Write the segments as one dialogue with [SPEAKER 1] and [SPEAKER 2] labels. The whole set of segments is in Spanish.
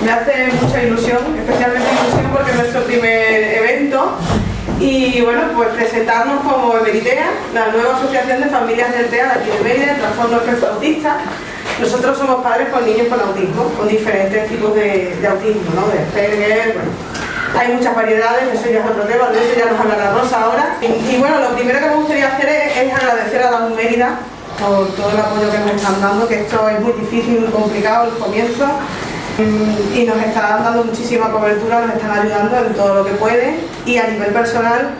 [SPEAKER 1] Me hace mucha ilusión, especialmente ilusión porque es nuestro primer evento. Y bueno, pues presentarnos como Emeritea, la nueva asociación de familias del TEA de aquí de Mérida, de trastorno espectro autista. Nosotros somos padres con niños con autismo, con diferentes tipos de autismo, ¿no? De Asperger, bueno. Hay muchas variedades, eso ya es otro tema, de eso ya nos hablará Rosa ahora. Y bueno, lo primero que me gustaría hacer es agradecer a la Mérida por todo el apoyo que nos están dando, que esto es muy difícil, muy complicado el comienzo. Y nos están dando muchísima cobertura, nos están ayudando en todo lo que pueden. Y a nivel personal,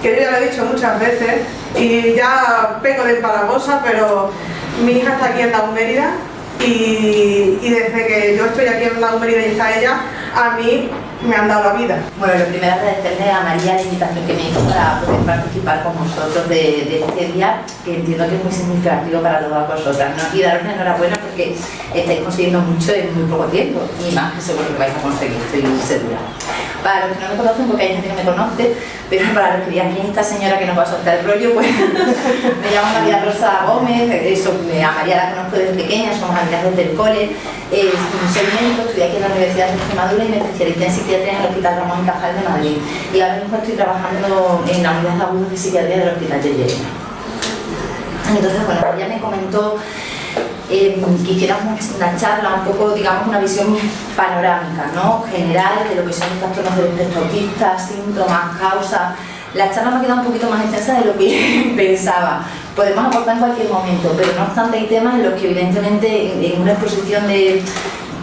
[SPEAKER 1] que yo ya lo he dicho muchas veces, y ya peco de empalagosa, pero mi hija está aquí en la Mérida y desde que yo estoy aquí en la Mérida y está ella, a mí me han dado la vida.
[SPEAKER 2] Bueno, lo primero es agradecerle a María la invitación que me hizo para poder participar con vosotros de este día, que entiendo que es muy significativo para todas vosotras, ¿no? Y daros la enhorabuena porque estáis consiguiendo mucho en muy poco tiempo, y más que seguro que vais a conseguir, estoy segura. Para los que no me conocen, porque hay gente que me conoce, pero para los que digan quién es esta señora que nos va a soltar el rollo, pues me llamo María Rosa Gómez, a María la conozco desde pequeña, somos amigas desde el cole, soy médico, estudié aquí en la Universidad de Extremadura y me especialicé en psiquiatría en el Hospital Ramón y Cajal de Madrid, y ahora mismo estoy trabajando en la unidad de agudos de psiquiatría del Hospital de Lleida. Entonces, bueno, ella me comentó que hiciéramos una charla, un poco, digamos, una visión panorámica, ¿no? General de lo que son los trastornos del espectro autista, síntomas, causas. La charla me ha quedado un poquito más extensa de lo que pensaba. Podemos aportar en cualquier momento, pero no obstante hay temas en los que evidentemente en una exposición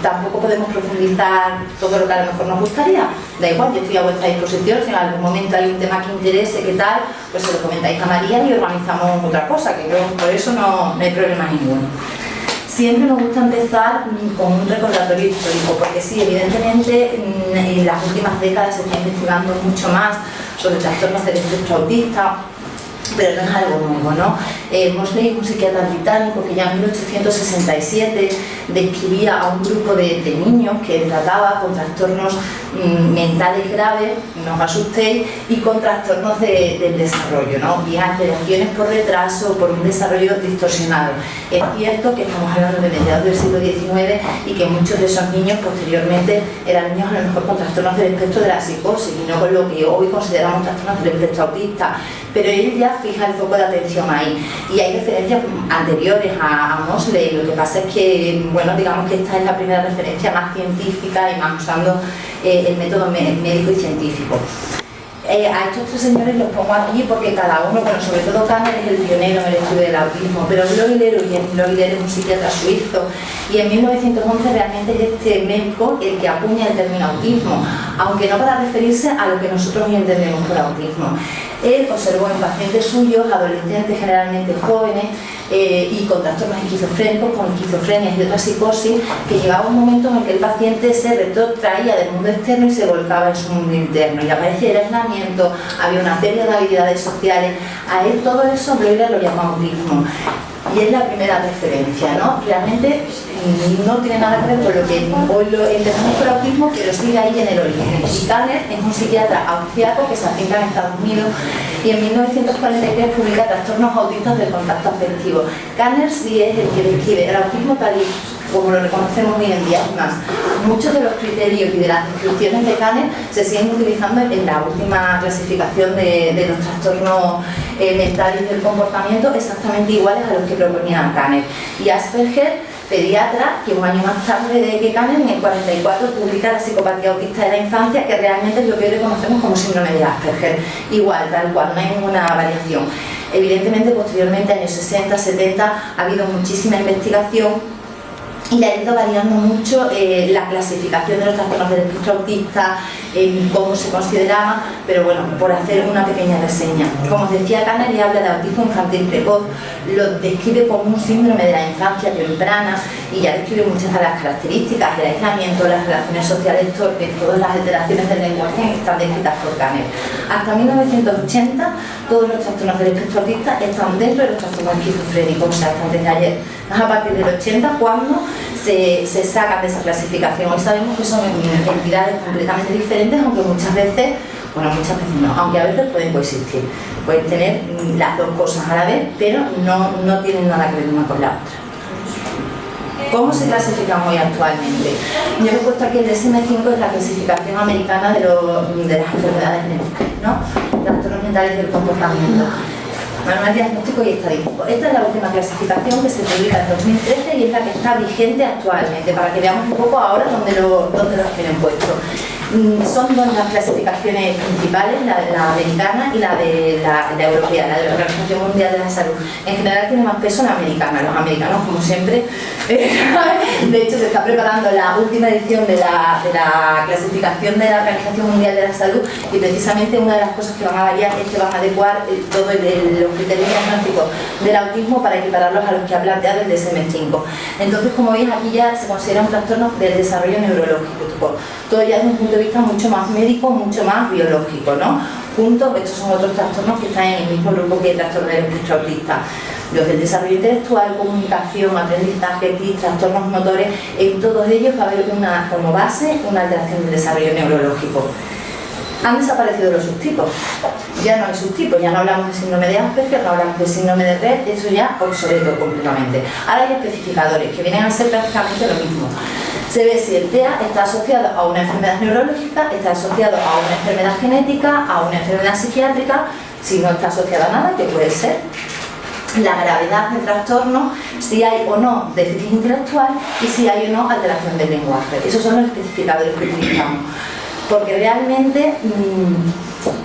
[SPEAKER 2] tampoco podemos profundizar todo lo que a lo mejor nos gustaría. Da igual, yo estoy a vuestra disposición, si en algún momento hay un tema que interese, qué tal, pues se lo comentáis a María y organizamos otra cosa, que yo por eso no hay problema ninguno. Siempre me gusta empezar con un recordatorio histórico, porque sí, evidentemente en las últimas décadas se está investigando mucho más sobre trastornos del espectro autista, pero no es algo nuevo, ¿no? Mosley, un psiquiatra británico que ya en 1867 describía a un grupo de niños que trataba con trastornos mentales graves, no os asustéis, y con trastornos del desarrollo, ¿no? Bien alteraciones por retraso, por un desarrollo distorsionado. Es cierto que estamos hablando de mediados del siglo XIX y que muchos de esos niños posteriormente eran niños a lo mejor con trastornos del espectro de la psicosis y no con lo que hoy consideramos trastornos del espectro autista, pero él ya fija el foco de atención ahí, y hay referencias anteriores a Mosley. Lo que pasa es que, bueno, digamos que esta es la primera referencia más científica y más usando el método médico y científico. A estos tres señores los pongo aquí porque cada uno, bueno, sobre todo Kanner es el pionero en el estudio del autismo, pero Bloiler es un psiquiatra suizo, y en 1911 realmente es este médico el que acuña el término autismo, aunque no para referirse a lo que nosotros hoy entendemos por autismo. Él observó en pacientes suyos, adolescentes generalmente jóvenes, y con trastornos esquizofrénicos, con esquizofrenia y otra psicosis, que llegaba un momento en el que el paciente se retrotraía del mundo externo y se volcaba en su mundo interno, y aparecía el aislamiento, había una pérdida de habilidades sociales. A él todo eso Bloiler lo llama autismo, y es la primera referencia, ¿no? Realmente no tiene nada que ver con lo que hoy lo entendemos por autismo, pero sigue ahí en el origen. Y Kanner es un psiquiatra austriaco que se afinca en Estados Unidos y en 1943 publica Trastornos autistas del contacto afectivo. Kanner sí es el que describe el autismo tal y como lo reconocemos hoy en día. Es más, muchos de los criterios y de las descripciones de Kanner se siguen utilizando en la última clasificación de los trastornos mentales del comportamiento, exactamente iguales a los que proponía Kanner. Y Asperger, pediatra, que un año más tarde de que Kanner, en el 44, publica La psicopatía autista de la infancia, que realmente es lo que hoy reconocemos como síndrome de Asperger. Igual, tal cual, no hay ninguna variación. Evidentemente, posteriormente, años 60, 70, ha habido muchísima investigación y ha ido variando mucho la clasificación de los trastornos del espectro autista, cómo se consideraba, pero bueno, por hacer una pequeña reseña. Como os decía, Kanner ya habla de autismo infantil precoz, lo describe como un síndrome de la infancia temprana y ya describe muchas de las características, el aislamiento, las relaciones sociales torpes, todas las alteraciones del lenguaje están descritas por Kanner. Hasta 1980, todos los trastornos del espectro autista están dentro de los trastornos esquizofrénicos, o sea, hasta antes de ayer. Es a partir del 80 cuando se sacan de esa clasificación. Hoy sabemos que son entidades completamente diferentes, aunque muchas veces, bueno, no, aunque a veces pueden coexistir, pueden tener las dos cosas a la vez, pero no tienen nada que ver una con la otra. ¿Cómo se clasifican hoy actualmente? Yo he puesto aquí el DSM-5, es la clasificación americana de las enfermedades genéticas, ¿no? Trastornos mentales del comportamiento. Manual diagnóstico y estadístico. Esta es la última clasificación que se publica en 2013 y es la que está vigente actualmente, para que veamos un poco ahora dónde los tienen puestos. Son dos las clasificaciones principales, la americana y la europea, la de la Organización Mundial de la Salud. En general tiene más peso la americana. Los americanos, como siempre, de hecho se está preparando la última edición de la clasificación de la Organización Mundial de la Salud, y precisamente una de las cosas que van a variar es que van a adecuar todos los criterios diagnósticos del autismo para equipararlos a los que ha planteado el DSM-5. Entonces, como veis, aquí ya se considera un trastorno del desarrollo neurológico. Todo ya desde un punto de vista mucho más médico, mucho más biológico, ¿no? Juntos, estos son otros trastornos que están en el mismo grupo que el trastorno del espectro autista. Los del desarrollo intelectual, comunicación, aprendizaje, trastornos motores, en todos ellos va a haber como base una alteración del desarrollo neurológico. Han desaparecido los subtipos, ya no hay subtipos, ya no hablamos de síndrome de Asperger, no hablamos de síndrome de Rett, eso ya obsoleto completamente. Ahora hay especificadores que vienen a ser prácticamente lo mismo. Se ve si el TEA está asociado a una enfermedad neurológica, está asociado a una enfermedad genética, a una enfermedad psiquiátrica, si no está asociado a nada, que puede ser la gravedad del trastorno, si hay o no déficit intelectual y si hay o no alteración del lenguaje. Esos son los especificadores que utilizamos. Porque realmente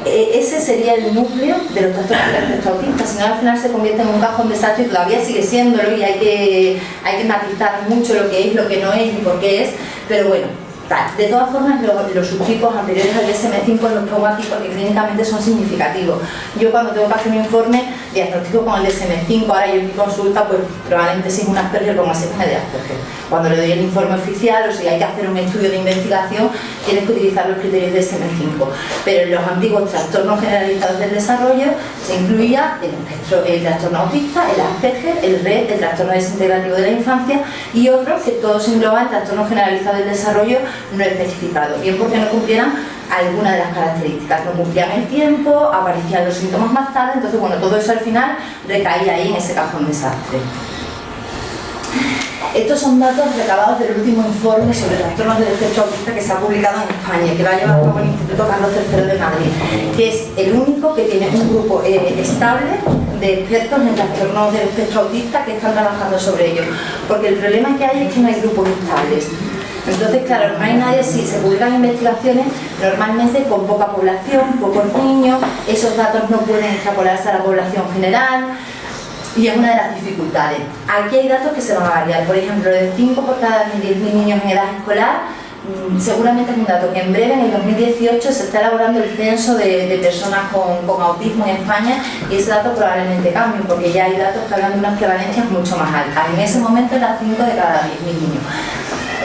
[SPEAKER 2] ese sería el núcleo de los trastornos del espectro autista, si no al final se convierte en un cajón desastre y todavía sigue siéndolo, y hay que matizar mucho lo que es, lo que no es y por qué es, pero bueno, tal. De todas formas, los subtipos anteriores al DSM-5 los pongo aquí porque clínicamente son significativos. Yo cuando tengo que hacer un informe diagnóstico con el DSM-5, ahora yo en mi consulta, pues probablemente si es un Asperger pongo el síndrome de Asperger. Cuando le doy el informe oficial o si hay que hacer un estudio de investigación, tienes que utilizar los criterios de DSM-5. Pero en los antiguos trastornos generalizados del desarrollo se incluía el trastorno autista, el Asperger, el Rett, el trastorno desintegrativo de la infancia y otros que todos engloban trastorno generalizado del desarrollo no especificado, bien porque no cumplieran alguna de las características, no cumplían el tiempo, aparecían los síntomas más tarde, entonces bueno, todo eso al final recaía ahí en ese cajón desastre. Estos son datos recabados del último informe sobre trastornos del espectro autista que se ha publicado en España, que lo ha llevado a cabo el Instituto Carlos III de Madrid, que es el único que tiene un grupo estable de expertos en trastornos del espectro autista que están trabajando sobre ello, porque el problema que hay es que no hay grupos estables. Entonces, claro, no hay nadie, si se publican investigaciones, normalmente con poca población, pocos niños, esos datos no pueden extrapolarse a la población general, y es una de las dificultades. Aquí hay datos que se van a variar, por ejemplo, de 5 por cada 10.000 niños en edad escolar, seguramente es un dato que en breve, en el 2018, se está elaborando el censo de personas con autismo en España, y ese dato probablemente cambie, porque ya hay datos que hablan de unas prevalencias mucho más altas. En ese momento eran 5 de cada 10.000 niños.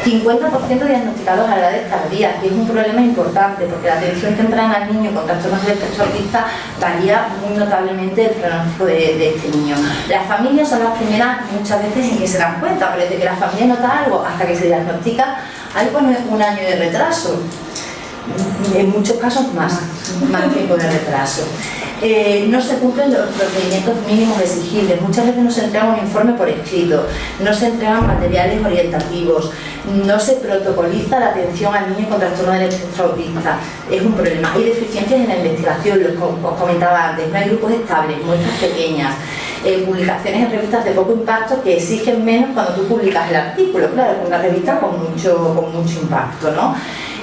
[SPEAKER 2] 50% diagnosticados a edades tardías, que es un problema importante porque la atención temprana al niño con trastornos del espectro autista varía muy notablemente el pronóstico de este niño. Las familias son las primeras muchas veces en que se dan cuenta, pero desde que la familia nota algo hasta que se diagnostica hay un año de retraso, en muchos casos más tiempo de retraso. No se cumplen los procedimientos mínimos exigibles, muchas veces no se entrega un informe por escrito, no se entregan materiales orientativos, no se protocoliza la atención al niño con trastorno del espectro autista. Es un problema. Hay deficiencias en la investigación, os comentaba antes, no hay grupos estables, muestras pequeñas, publicaciones en revistas de poco impacto que exigen menos cuando tú publicas el artículo, claro, con una revista con mucho impacto, ¿no?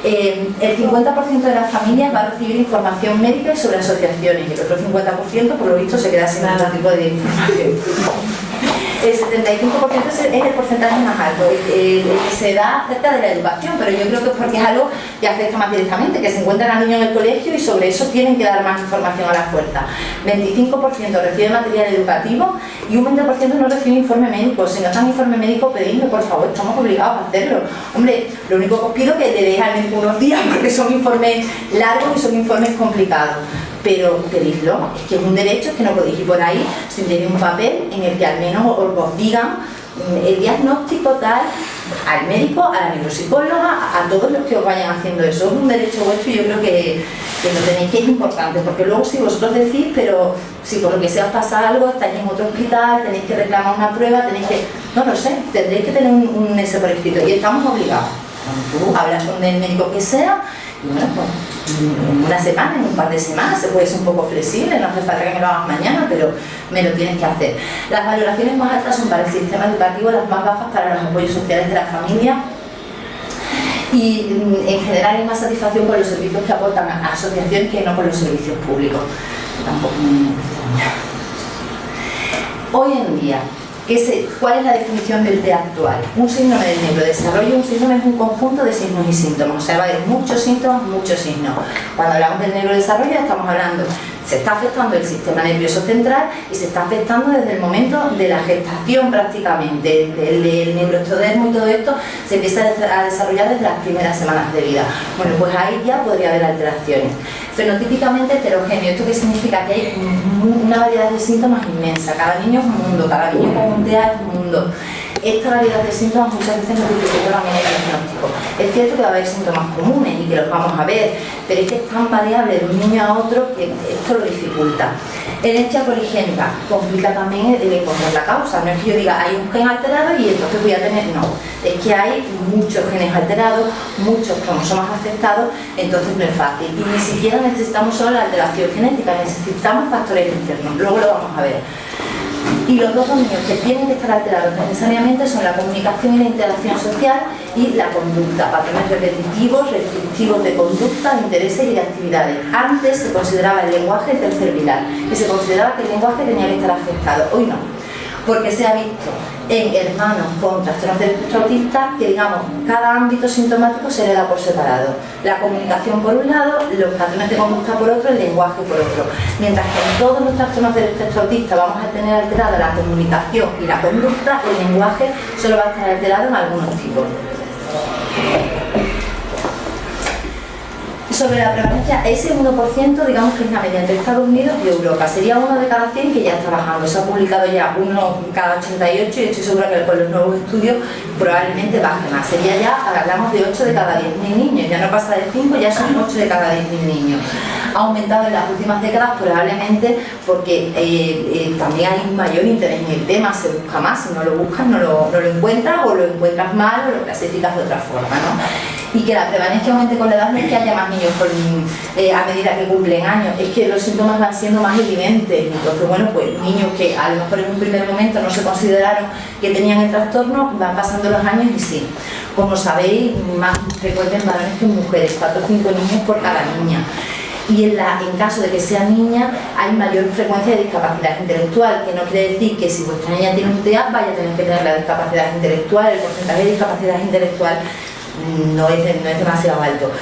[SPEAKER 2] El 50% de las familias va a recibir información médica sobre asociaciones y el otro 50% por lo visto se queda sin ningún tipo de información. El 75% es el porcentaje más alto, el que se da acerca de la educación, pero yo creo que es porque es algo que afecta más directamente, que se encuentran al niño en el colegio y sobre eso tienen que dar más información a la fuerza. 25% recibe material educativo y un 20% no recibe informe médico. Si no está en informe médico, pedidme, por favor, estamos obligados a hacerlo. Hombre, lo único que os pido es que le deis al médico unos días porque son informes largos y son informes complicados. Pero pedidlo, es que es un derecho, es que no podéis ir por ahí sin tener un papel en el que al menos os digan el diagnóstico tal, al médico, a la neuropsicóloga, a todos los que os vayan haciendo eso. Es un derecho vuestro y yo creo que lo tenéis, que es importante, porque luego si vosotros decís, pero si por lo que sea os pasa algo, estáis en otro hospital, tenéis que reclamar una prueba, tenéis que, no lo sé, tendréis que tener un ese por escrito y estamos obligados. Cuando tú hablas con el médico que sea, y bueno, pues en una semana, en un par de semanas, se puede ser un poco flexible, no hace falta que me lo hagas mañana, pero me lo tienes que hacer. Las valoraciones más altas son para el sistema educativo, las más bajas para los apoyos sociales de la familia, y en general hay más satisfacción con los servicios que aportan a asociaciones que no con los servicios públicos. Tampoco me extraña. Hoy en día, ¿cuál es la definición del TEA actual? Un síndrome del neurodesarrollo, un síndrome es un conjunto de signos y síntomas, o sea, va a haber muchos síntomas, muchos signos. Cuando hablamos del neurodesarrollo estamos hablando, se está afectando el sistema nervioso central y se está afectando desde el momento de la gestación prácticamente. El neuroectodermo y todo esto se empieza a desarrollar desde las primeras semanas de vida. Bueno, pues ahí ya podría haber alteraciones. Fenotípicamente heterogéneo, ¿esto qué significa? Que hay una variedad de síntomas inmensa, cada niño es un mundo, cada niño con un TEA es un mundo. Esta variedad de síntomas muchas veces nos dificulta también el diagnóstico. Es cierto que va a haber síntomas comunes y que los vamos a ver, pero es que es tan variable de un niño a otro que esto lo dificulta. Herencia poligénica complica también el encontrar la causa. No es que yo diga hay un gen alterado y entonces voy a tener, no, es que hay muchos genes alterados, muchos cromosomas afectados, entonces no es fácil. Y ni siquiera necesitamos solo la alteración genética, necesitamos factores externos, luego lo vamos a ver. Y los dos dominios que tienen que estar alterados necesariamente son la comunicación y la interacción social y la conducta, patrones repetitivos, restrictivos de conducta, de intereses y de actividades. Antes se consideraba el lenguaje el tercer pilar y se consideraba que el lenguaje tenía que estar afectado. Hoy no, porque se ha visto en hermanos con trastornos del espectro autista que, digamos, cada ámbito sintomático se le da por separado. La comunicación por un lado, los patrones de conducta por otro, el lenguaje por otro. Mientras que en todos los trastornos del espectro autista vamos a tener alterada la comunicación y la conducta, el lenguaje solo va a estar alterado en algunos tipos. Sobre la prevalencia, ese 1%, digamos que es la media entre Estados Unidos y Europa. Sería 1 de cada 100 que ya está bajando. Se ha publicado ya 1 cada 88 y estoy segura que con los nuevos estudios probablemente baje más. Sería ya, hablamos de 8 de cada 10.000 niños. Ya no pasa de 5, ya son 8 de cada 10.000 niños. Ha aumentado en las últimas décadas probablemente porque también hay un mayor interés en el tema, se busca más. Si no lo buscas, no lo encuentras o lo encuentras mal o lo clasificas de otra forma, ¿no? Y que la prevalencia aumente con la edad no es que haya más niños a medida que cumplen años, es que los síntomas van siendo más evidentes. Entonces, bueno, pues niños que a lo mejor en un primer momento no se consideraron que tenían el trastorno, van pasando los años y sí. Como sabéis, más frecuente en varones que en mujeres, 4 o 5 niños por cada niña. Y en caso de que sea niña, hay mayor frecuencia de discapacidad intelectual, que no quiere decir que si vuestra niña tiene un TEA vaya a tener que tener la discapacidad intelectual. El porcentaje de discapacidad intelectual no es demasiado alto,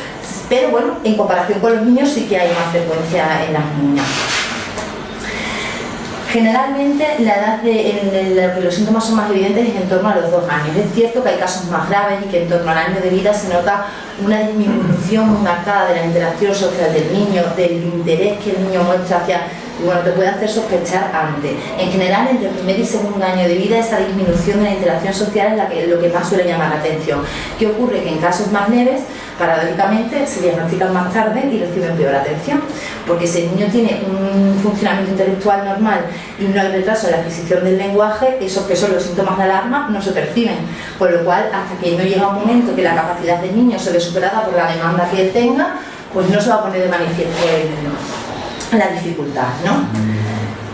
[SPEAKER 2] pero bueno, en comparación con los niños sí que hay más frecuencia en las niñas. Generalmente la edad en la que los síntomas son más evidentes es en torno a los 2 años. Es cierto que hay casos más graves y que en torno al año de vida se nota una disminución muy marcada de la interacción social del niño, del interés que el niño muestra hacia, bueno, te puede hacer sospechar antes. En general, entre el primer y segundo año de vida, esa disminución de la interacción social es lo que más suele llamar la atención. ¿Qué ocurre? Que en casos más leves, paradójicamente, se diagnostican más tarde y reciben peor atención. Porque si el niño tiene un funcionamiento intelectual normal y no hay retraso en la adquisición del lenguaje, esos que son los síntomas de alarma no se perciben. Con lo cual, hasta que no llega un momento que la capacidad del niño se ve superada por la demanda que él tenga, pues no se va a poner de manifiesto la dificultad, ¿no?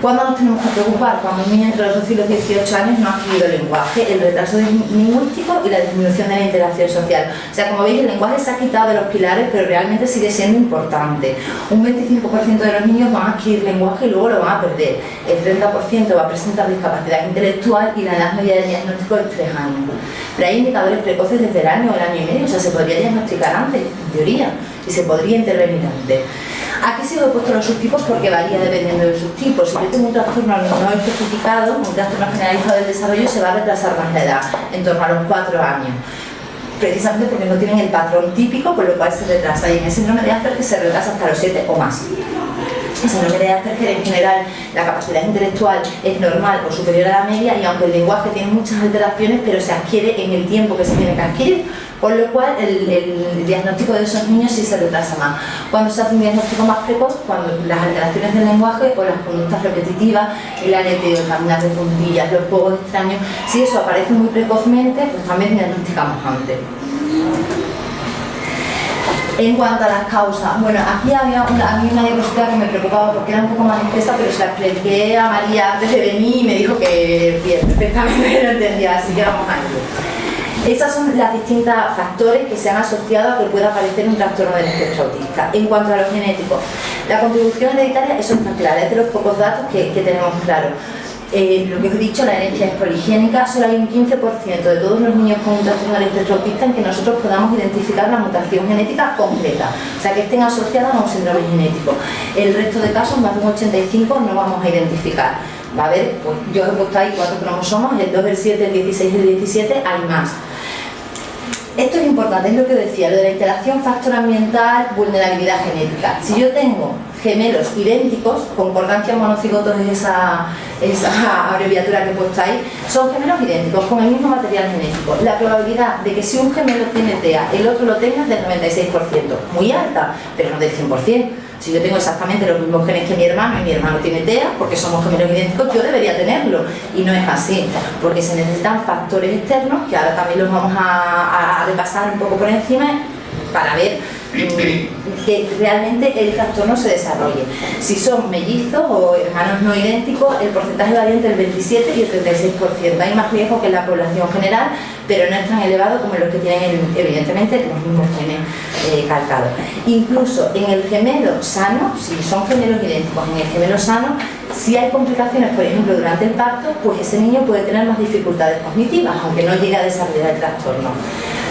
[SPEAKER 2] ¿Cuándo nos tenemos que preocupar? Cuando un niño entre los 12 y los 18 años no ha adquirido el lenguaje, el retraso lingüístico y la disminución de la interacción social. O sea, como veis, el lenguaje se ha quitado de los pilares, pero realmente sigue siendo importante. Un 25% de los niños van a adquirir lenguaje y luego lo van a perder. El 30% va a presentar discapacidad intelectual y la edad media de diagnóstico es 3 años. Pero hay indicadores precoces desde el año o el año y medio, o sea, se podría diagnosticar antes, en teoría, y se podría intervenir antes. Aquí sí he puesto los subtipos porque varía dependiendo del subtipo. Si yo tengo un trastorno no especificado, un trastorno generalizado del desarrollo, se va a retrasar más la edad, en torno a los 4 años. Precisamente porque no tienen el patrón típico, con lo cual se retrasa. Y en el síndrome de Asperger se retrasa hasta los 7 o más. síndrome de Asperger en general la capacidad intelectual es normal o superior a la media, y aunque el lenguaje tiene muchas alteraciones, pero se adquiere en el tiempo que se tiene que adquirir, con lo cual el diagnóstico de esos niños sí se retrasa más. Cuando se hace un diagnóstico más precoz, cuando las alteraciones del lenguaje o las conductas repetitivas, el aleteo, el caminar de puntillas, los juegos extraños, si eso aparece muy precozmente, pues también diagnosticamos antes. En cuanto a las causas, bueno, aquí había una diapositiva que me preocupaba porque era un poco más expresa, pero se la expliqué a María antes de venir y me dijo que bien, perfectamente lo entendía, así que vamos a ello. Esas son las distintas factores que se han asociado a que pueda aparecer un trastorno del espectro autista. En cuanto a lo genético, la contribución hereditaria, eso está claro, es de los pocos datos que tenemos claro. Lo que os he dicho, la herencia es poligénica, solo hay un 15% de todos los niños con un trastorno del espectro autista en que nosotros podamos identificar la mutación genética completa, o sea, que estén asociadas a un síndrome genético. El resto de casos, más de un 85%, no vamos a identificar. Va a haber, pues yo he puesto ahí 4 cromosomas, el 2, el 7, el 16 y el 17, hay más. Esto es importante, es lo que decía, lo de la interacción factor ambiental, vulnerabilidad genética. Si yo tengo gemelos idénticos, concordancia monocigotos es esa abreviatura que he puesto ahí, son gemelos idénticos, con el mismo material genético. La probabilidad de que si un gemelo tiene TEA, el otro lo tenga es del 96%, muy alta, pero no del 100%. Si yo tengo exactamente los mismos genes que mi hermano y mi hermano tiene TEA, porque somos gemelos idénticos, yo debería tenerlo. Y no es así, porque se necesitan factores externos, que ahora también los vamos a repasar un poco por encima, para ver que realmente el trastorno se desarrolle. Si son mellizos o hermanos no idénticos, el porcentaje varía entre el 27 y el 36%. Hay más riesgo que en la población general, pero no es tan elevado como los que tienen evidentemente los mismos genes calcados. Incluso en el gemelo sano, si son gemelos idénticos, en el gemelo sano, si hay complicaciones, por ejemplo, durante el parto, pues ese niño puede tener más dificultades cognitivas, aunque no llegue a desarrollar el trastorno.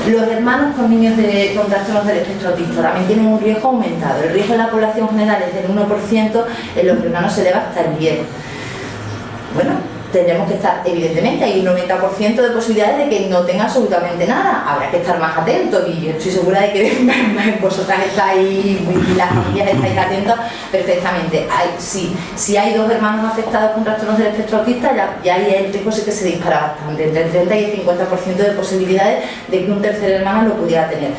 [SPEAKER 2] Los hermanos con niños con trastornos del espectro autista también tienen un riesgo aumentado. El riesgo en la población general es del 1%, en los hermanos se eleva hasta el 10%. Bueno, tendremos que estar, evidentemente, hay un 90% de posibilidades de que no tenga absolutamente nada. Habrá que estar más atentos, y yo estoy segura de que vosotras estáis, y las familias estáis atentas perfectamente. Si hay 2 hermanos afectados con trastornos del espectro autista, ya ahí el riesgo sí que se dispara bastante, entre el 30 y el 50% de posibilidades de que un tercer hermano lo pudiera tener.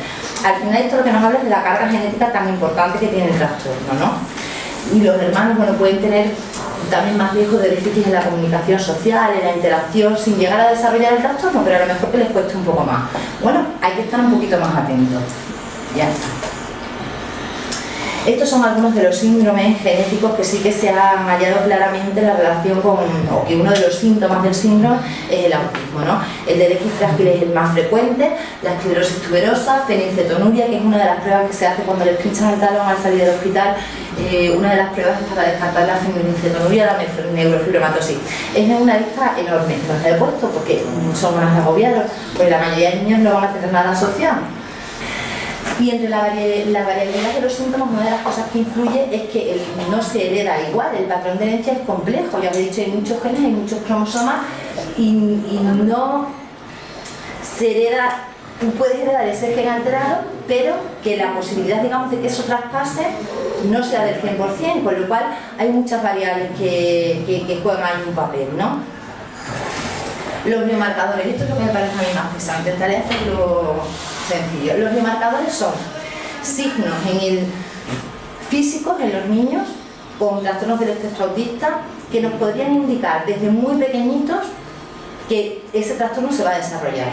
[SPEAKER 2] Al final esto lo que nos habla es de la carga genética tan importante que tiene el trastorno, ¿no? Y los hermanos, bueno, pueden tener también más riesgo de déficit en la comunicación social, en la interacción, sin llegar a desarrollar el trastorno, pero a lo mejor que les cueste un poco más. Bueno, hay que estar un poquito más atentos. Ya está. Estos son algunos de los síndromes genéticos que sí que se han hallado claramente la relación con, o que uno de los síntomas del síndrome es el autismo, ¿no? El del X frágil es el más frecuente, la esclerosis tuberosa, fenilcetonuria, que es una de las pruebas que se hace cuando les pinchan el talón al salir del hospital. Una de las pruebas es para descartar la fenilcetonuria, la neurofibromatosis. Es una lista enorme, no os he puesto porque son unas agobiados, pues la mayoría de niños no van a tener nada asociado. Y entre la variabilidad de los síntomas, una de las cosas que influye es que no se hereda igual, el patrón de herencia es complejo, ya os he dicho, hay muchos genes, hay muchos cromosomas y no se hereda. Tú puedes heredar ese gen alterado, pero que la posibilidad, digamos, de que eso traspase no sea del 100%, con lo cual hay muchas variables que juegan ahí un papel, ¿no? Los biomarcadores, esto es lo que me parece a mí más pesado, intentaré hacerlo sencillo. Los biomarcadores son signos físicos en los niños con trastornos del espectro autista que nos podrían indicar desde muy pequeñitos que ese trastorno se va a desarrollar.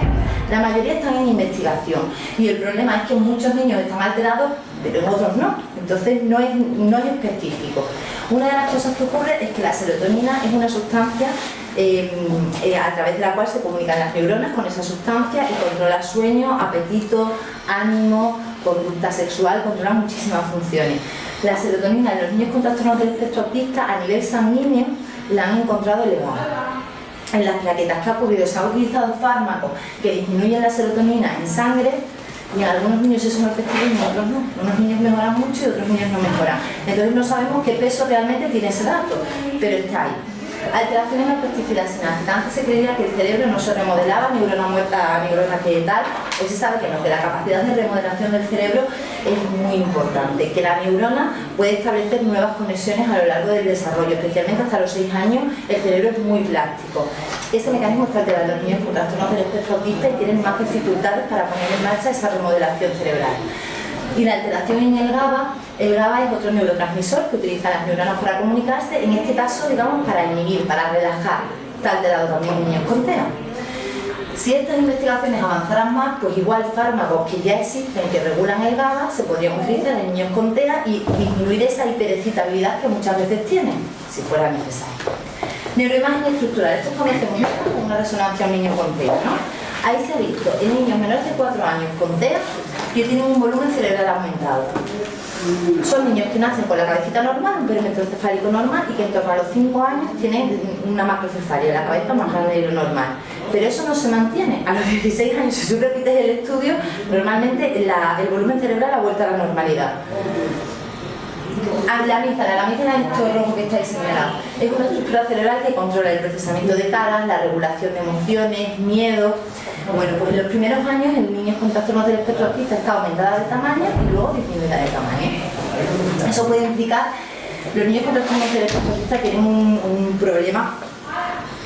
[SPEAKER 2] La mayoría están en investigación y el problema es que muchos niños están alterados, pero en otros no, entonces no es específico. Una de las cosas que ocurre es que la serotonina es una sustancia a través de la cual se comunican las neuronas con esa sustancia y controla sueño, apetito, ánimo, conducta sexual, controla muchísimas funciones. La serotonina en los niños con trastornos del espectro autista a nivel sanguíneo la han encontrado elevada. En las plaquetas que ha ocurrido se han utilizado fármacos que disminuyen la serotonina en sangre y en algunos niños eso no es efectivo y en otros no. Unos niños mejoran mucho y otros niños no mejoran. Entonces no sabemos qué peso realmente tiene ese dato, pero está ahí. Alteraciones en la plasticidad sináptica. Antes se creía que el cerebro no se remodelaba, neurona muerta, neurona que tal. Hoy se sabe que no, que la capacidad de remodelación del cerebro es muy importante, que la neurona puede establecer nuevas conexiones a lo largo del desarrollo, especialmente hasta los 6 años el cerebro es muy plástico. Ese mecanismo está alterado en los niños con trastornos del espectro autista y tienen más dificultades para poner en marcha esa remodelación cerebral. Y la alteración en el GABA es otro neurotransmisor que utilizan las neuronas para comunicarse, en este caso, digamos, para inhibir, para relajar. Está alterado también en niños con TEA. Si estas investigaciones avanzaran más, pues igual fármacos que ya existen que regulan el GABA se podrían utilizar en niños con TEA y disminuir esa hiperexcitabilidad que muchas veces tienen, si fuera necesario. Neuroimagen estructural, esto es cuando hacemos una resonancia a un niño con TEA, ¿no? Ahí se ha visto en niños menores de 4 años con TEA que tienen un volumen cerebral aumentado. Son niños que nacen con la cabecita normal, un perímetro cefálico normal y que en torno a los 5 años tienen una macrocefalia, la cabeza más grande de lo normal. Pero eso no se mantiene. A los 16 años, si tú repites el estudio, normalmente el volumen cerebral ha vuelto a la normalidad. La amígdala es esto rojo que está ahí señalado. Es una estructura cerebral que controla el procesamiento de caras, la regulación de emociones, miedo. Bueno, pues en los primeros años el niño con trastornos del espectro autista está aumentada de tamaño y luego disminuida de tamaño. Eso puede implicar, los niños con trastornos del espectro autista tienen un problema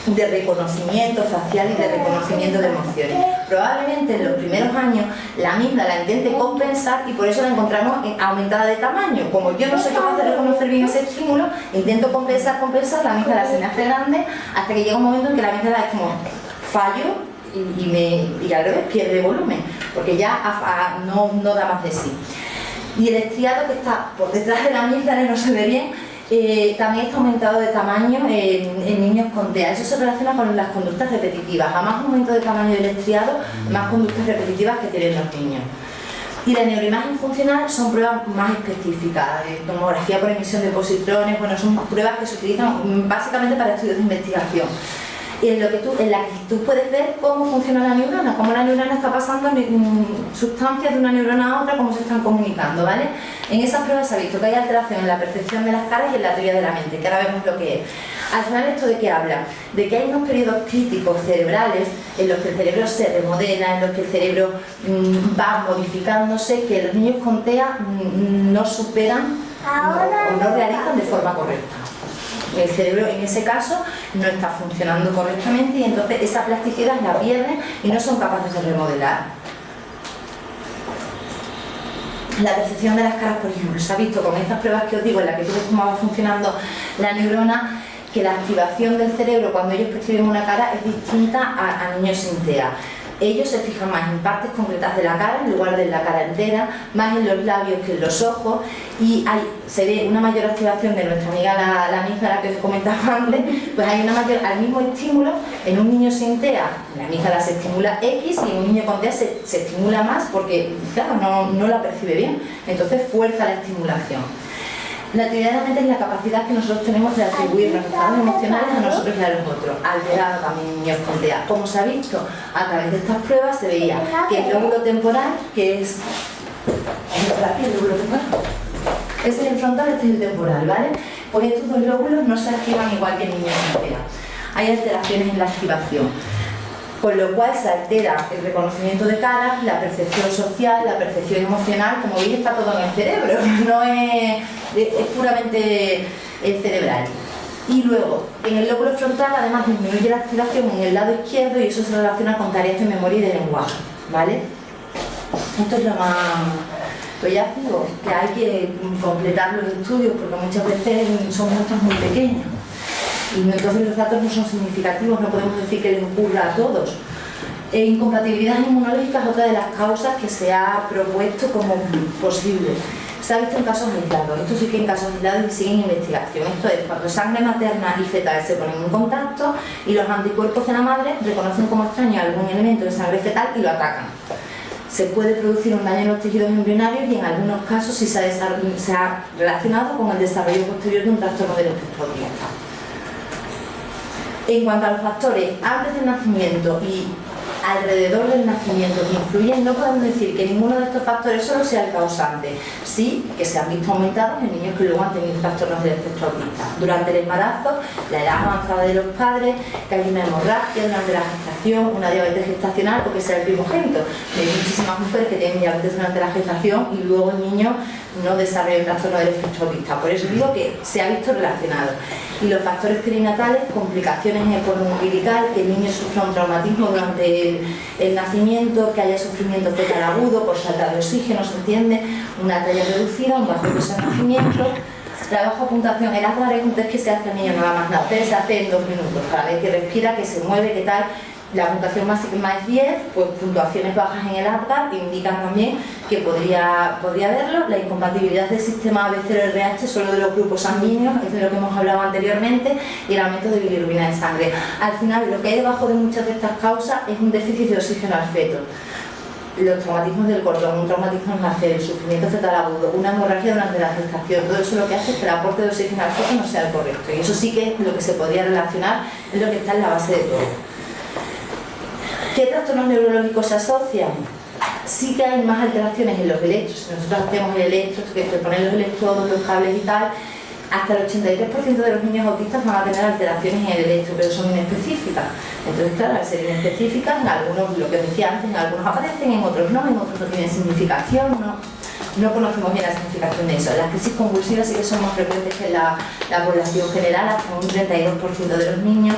[SPEAKER 2] de reconocimiento facial y de reconocimiento de emociones. Probablemente en los primeros años la amígdala intente compensar y por eso la encontramos aumentada de tamaño. Como yo no soy capaz de reconocer bien ese estímulo, intento compensar, la amígdala se me hace grande hasta que llega un momento en que la amígdala es como fallo y al revés pierde volumen, porque ya no da más de sí. Y el estriado que está por detrás de la amígdala y no se ve bien, también está aumentado de tamaño en niños con TEA. Eso se relaciona con las conductas repetitivas. A más aumento de tamaño del estriado, más conductas repetitivas que tienen los niños. Y la neuroimagen funcional son pruebas más específicas, de tomografía por emisión de positrones. Bueno, son pruebas que se utilizan básicamente para estudios de investigación. En la que tú puedes ver cómo funciona la neurona, cómo la neurona está pasando sustancias de una neurona a otra, cómo se están comunicando, ¿vale? En esas pruebas se ha visto que hay alteración en la percepción de las caras y en la teoría de la mente, que ahora vemos lo que es. Al final, ¿esto de qué habla? De que hay unos periodos críticos cerebrales en los que el cerebro se remodela, en los que el cerebro va modificándose, que los niños con TEA no superan o no realizan de forma correcta. El cerebro en ese caso no está funcionando correctamente y entonces esa plasticidad la pierden y no son capaces de remodelar. La percepción de las caras, por ejemplo, se ha visto con estas pruebas que os digo, en las que tú ves cómo va funcionando la neurona, que la activación del cerebro cuando ellos perciben una cara es distinta a niños sin TEA. Ellos se fijan más en partes concretas de la cara en lugar de la cara entera, más en los labios que en los ojos y se ve una mayor activación de nuestra amiga la amígdala que os comentaba antes, pues hay una mayor, al mismo estímulo, en un niño sin TEA la amígdala se estimula X y en un niño con TEA se estimula más porque, claro, no la percibe bien, entonces fuerza la estimulación. La teoría de la mente es la capacidad que nosotros tenemos de atribuir los estados emocionales a nosotros y a los otros, alterado también en niños con TEA. Como se ha visto a través de estas pruebas, se veía que el lóbulo temporal, que es el lóbulo temporal, ese es el frontal, este es el temporal, ¿vale? Pues estos dos lóbulos no se activan igual que en niños con TEA. Hay alteraciones en la activación, con lo cual se altera el reconocimiento de caras, la percepción social, la percepción emocional. Como veis, está todo en el cerebro, no es puramente cerebral. Y luego, en el lóbulo frontal, además disminuye la activación en el lado izquierdo y eso se relaciona con tareas de memoria y de lenguaje, ¿vale? Esto es lo más... Pues ya digo, que hay que completar los estudios porque muchas veces son muestras muy pequeñas. Y entonces los datos no son significativos, no podemos decir que les ocurra a todos. Incompatibilidad inmunológica es otra de las causas que se ha propuesto como posible. Se ha visto en casos aislados, esto sí que en casos aislados y sigue en investigación. Esto es cuando sangre materna y fetal se ponen en contacto y los anticuerpos de la madre reconocen como extraño algún elemento de sangre fetal y lo atacan. Se puede producir un daño en los tejidos embrionarios y en algunos casos sí se ha relacionado con el desarrollo posterior de un trastorno del espectro autista. En cuanto a los factores antes del nacimiento y alrededor del nacimiento que influyen. No podemos decir que ninguno de estos factores solo sea el causante, sí que se han visto aumentados en niños que luego han tenido trastornos del espectro autista. Durante el embarazo, la edad avanzada de los padres, que hay una hemorragia durante la gestación, una diabetes gestacional o que sea el primogénito. Hay muchísimas mujeres que tienen diabetes durante la gestación y luego el niño no desarrolla el trastorno del espectro autista. Por eso digo que se ha visto relacionado. Y los factores perinatales, complicaciones en el cordón umbilical, que el niño sufra un traumatismo durante el nacimiento, que haya sufrimiento fetal agudo por falta de oxígeno, se entiende, una talla reducida, un bajo peso de nacimiento. La baja puntuación, el APGAR es un test que se hace al niño nada más nacer, se hace en 2 minutos, para ver que respira, que se mueve, qué tal. La puntuación máxima es 10, pues puntuaciones bajas en el APGAR indican también que podría haberlo. La incompatibilidad del sistema ABC-RH solo de los grupos sanguíneos, es de lo que hemos hablado anteriormente, y el aumento de bilirrubina en sangre. Al final, lo que hay debajo de muchas de estas causas es un déficit de oxígeno al feto. Los traumatismos del cordón, un traumatismo al nacer, el sufrimiento fetal agudo, una hemorragia durante la gestación, todo eso lo que hace es que el aporte de oxígeno al feto no sea el correcto. Y eso sí que es lo que se podría relacionar, es lo que está en la base de todo. ¿Qué trastornos neurológicos se asocian? Sí que hay más alteraciones en los electros. Si nosotros hacemos el electro, que se ponen los electrodos, los cables y tal, hasta el 83% de los niños autistas van a tener alteraciones en el electro, pero son inespecíficas. Entonces, claro, al ser inespecíficas, en algunos, lo que decía antes, en algunos aparecen, en otros no tienen significación, no conocemos bien la significación de eso. Las crisis convulsivas sí que son más frecuentes que en la población general, hasta un 32% de los niños.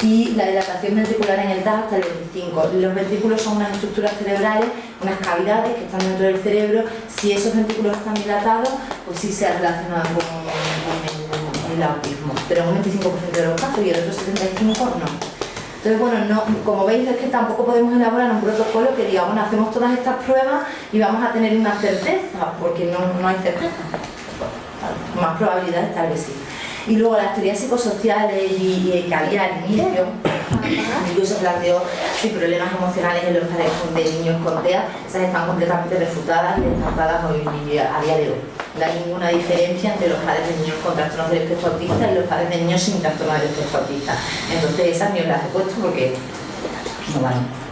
[SPEAKER 2] Y la dilatación ventricular en el TAC hasta el 25%. Los ventrículos son unas estructuras cerebrales, unas cavidades que están dentro del cerebro. Si esos ventrículos están dilatados, pues sí se ha relacionado con el autismo. Pero en un 25% de los casos y el otro 75% no. Entonces, bueno, como veis es que tampoco podemos elaborar un protocolo que diga, bueno, hacemos todas estas pruebas y vamos a tener una certeza, porque no hay certeza. Más probabilidades tal vez sí. Y luego las teorías psicosociales y que había al inicio, incluso planteó si problemas emocionales en los padres de niños con TEA, esas están completamente refutadas y descartadas hoy a día de hoy. No hay ninguna diferencia entre los padres de niños con trastornos del espectro autista y los padres de niños sin trastornos del espectro autista. Entonces esas ni os las he puesto porque no valen.